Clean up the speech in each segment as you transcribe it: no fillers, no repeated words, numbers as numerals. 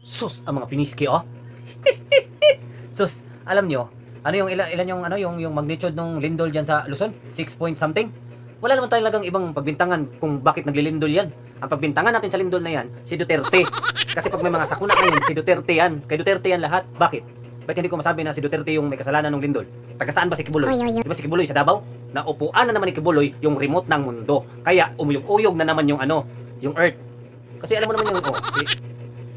Sus, ang mga piniski, oh. Sus, alam nyo, ano yung ilan yung yung magnitude ng lindol diyan sa Luzon? 6 point something. Wala naman talagang ibang pagbintangan kung bakit naglilindol yan. Ang pagbintangan natin sa lindol na yan, si Duterte. Kasi pag may mga sakuna ngayon, si Duterte yan. Kay Duterte yan lahat. Bakit? Bakit hindi ko masabi na si Duterte yung may kasalanan ng lindol? Taga saan ba si Kibuloy? Di ba si Kibuloy sa Davao? Naupuan na naman ni Kibuloy yung remote ng mundo. Kaya umuyog-uyog na naman yung yung Earth. Kasi alam mo naman yung, si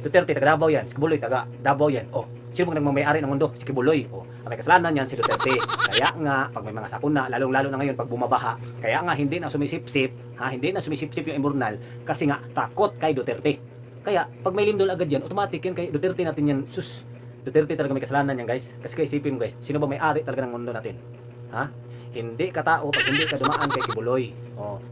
Duterte taga Davao yan, si Kibuloy taga Davao yan. Sino bang nagmamayari ng mundo? Si Kibuloy. Ang may kasalanan yan si Duterte. Kaya nga, pag may mga sakuna, lalong-lalo na ngayon pag bumabaha, kaya nga hindi na sumisipsip, hindi na sumisipsip yung Imbornal kasi nga takot kay Duterte. Kaya pag may lindol agad yan, automatic yan kay Duterte natin yan. Sus, Duterte talaga may kasalanan yan, guys. Kasi isipin mo, guys, sino ba may-ari talaga ng mundo natin? Hindi ka tao pag hindi ka dumaan kay Kibuloy.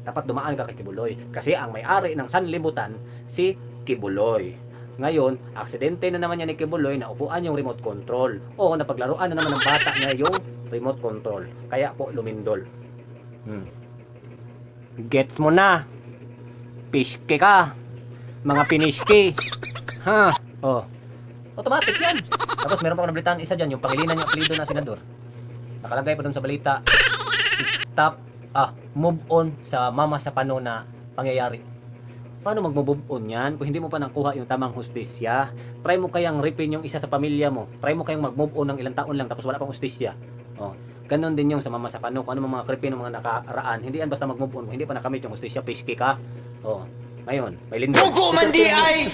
Dapat dumaan ka kay Kibuloy kasi ang may-ari ng sanlibutan si Kibuloy. Ngayon, aksidente na naman yan ni Kibuloy na upuan yung remote control. Napaglaruan na naman ng bata niya yung remote control. Kaya po lumindol. Gets mo na. Pishke ka. Mga pinishke. Automatic yan. Tapos meron pa ako nabalitaan isa dyan, yung pangilinan yung apelido na senador. Nakalagay pa dun sa balita, stop, move on sa mama sa pano na pangyayari. Paano mag-move on yan kung hindi mo pa nakuha yung tamang hustisya? Try mo kayang ripin yung isa sa pamilya mo. Try mo kayang mag-move on ng ilang taon lang tapos wala pang hustisya. Ganon din yung sa mama sa pano. Kung ano mga kripin ng mga nakaraan, hindi yan basta mag-move on kung hindi pa nakamit yung hustisya, pishki ka. Ngayon, may lindol. Dugo man di ay!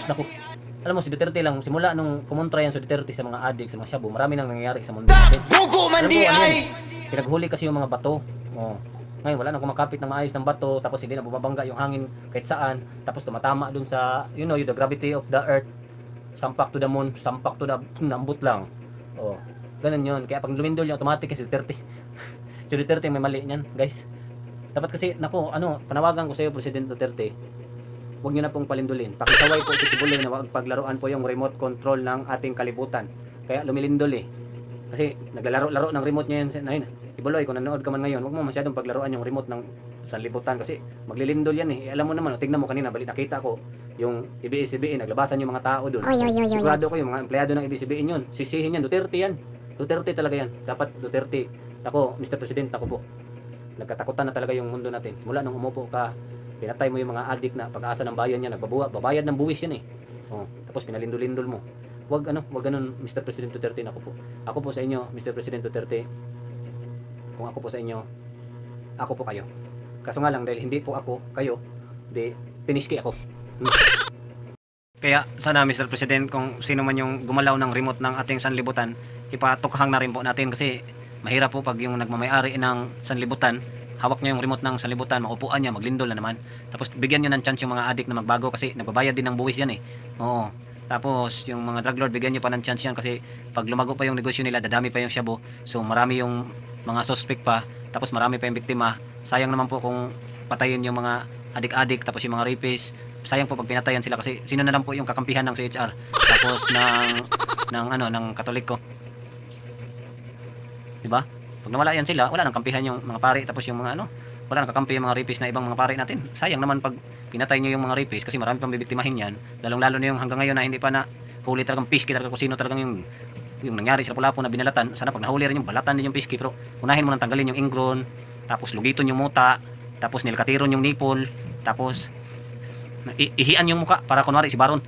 Alam mo si Duterte lang, simula nung kumontra yan si Duterte sa mga adik, sa mga shabu, marami nang nangyayari sa mundo natin. Dugo man di ay! Pinaghuli kasi yung mga bato. Ngayon wala nang kumakapit ng maayos ng bato, tapos hindi na bumabangga yung hangin kahit saan, tapos tumatama dun sa the gravity of the earth, sampak to the moon, sampak to the nambut lang. Ganun yun. Kaya pag lumindol yung automatic si Duterte. Si Duterte may mali niyan, guys. Dapat kasi panawagan ko sa iyo President Duterte, huwag niyo na pong palindulin. Pakisaway po si Kibuloy na wag paglaruan po yung remote control ng ating kalibutan. Kaya lumilindol kasi naglalaro-laro ng remote niya yan. Kibuloy, kung nanood ka man ngayon, huwag mo masyadong paglaruan yung remote ng sanlibutan kasi maglilindol yan Alam mo naman, tignan mo kanina, nakita ko yung ABS-CBN, naglabasan yung mga tao doon. Sigurado ko yung mga empleyado ng ABS-CBN yun. Sisihin yan, Duterte yan. Duterte talaga yan. Dapat Duterte. Ako, Mr. President, ako po. Nagkatakutan na talaga yung mundo natin. Simula nung umupo ka, pinatay mo yung mga adik na pag-asa ng bayan yan, babayad ng buwis yan tapos pinalindol-lindol mo. Wag ganun, Mr. President Duterte. Ako po sa inyo, Mr. President Duterte. Kung ako po sa inyo, ako po kayo. Kaso nga lang, dahil hindi po ako kayo, di piniski ako. Kaya sana Mr. President, kung sino man yung gumalaw ng remote ng ating sanlibutan, ipatukhang na rin po natin kasi mahirap po pag yung nagmamayari ng sanlibutan, hawak niya yung remote ng sanlibutan, maupuan niya, maglindol na naman. Tapos bigyan niyo ng chance yung mga adik na magbago kasi nagbabayad din ng buwis yan Tapos yung mga drug lord, bigyan niyo pa ng chance yan kasi pag lumago pa yung negosyo nila, dadami pa yung shabu. So marami yung mga suspect pa, tapos marami pa yung biktima. Sayang naman po kung patayin yung mga adik-adik, tapos yung mga rapist. Sayang po pag pinatayan sila kasi sino na lang po yung kakampihan ng CHR tapos ng Katoliko. Diba? Pag nawala yan sila, wala nang kampihan yung mga pari, tapos yung mga wala nang kakampi yung mga rapist na ibang mga pari natin. Sayang naman pag pinatay nyo yung mga rapist kasi marami pang bibiktimahin yan. Lalong-lalo na yung hanggang ngayon na hindi pa na huli talagang piski talaga kung sino talagang yung nangyari sa Lapu-Lapu na binalatan. Sana pag nahuli rin yung balatan din yung piski, pero unahin mo nang tanggalin yung ingron, tapos lugiton yung muta, tapos nilkatiron yung nipol, tapos ihian yung muka para kunwari si Baron.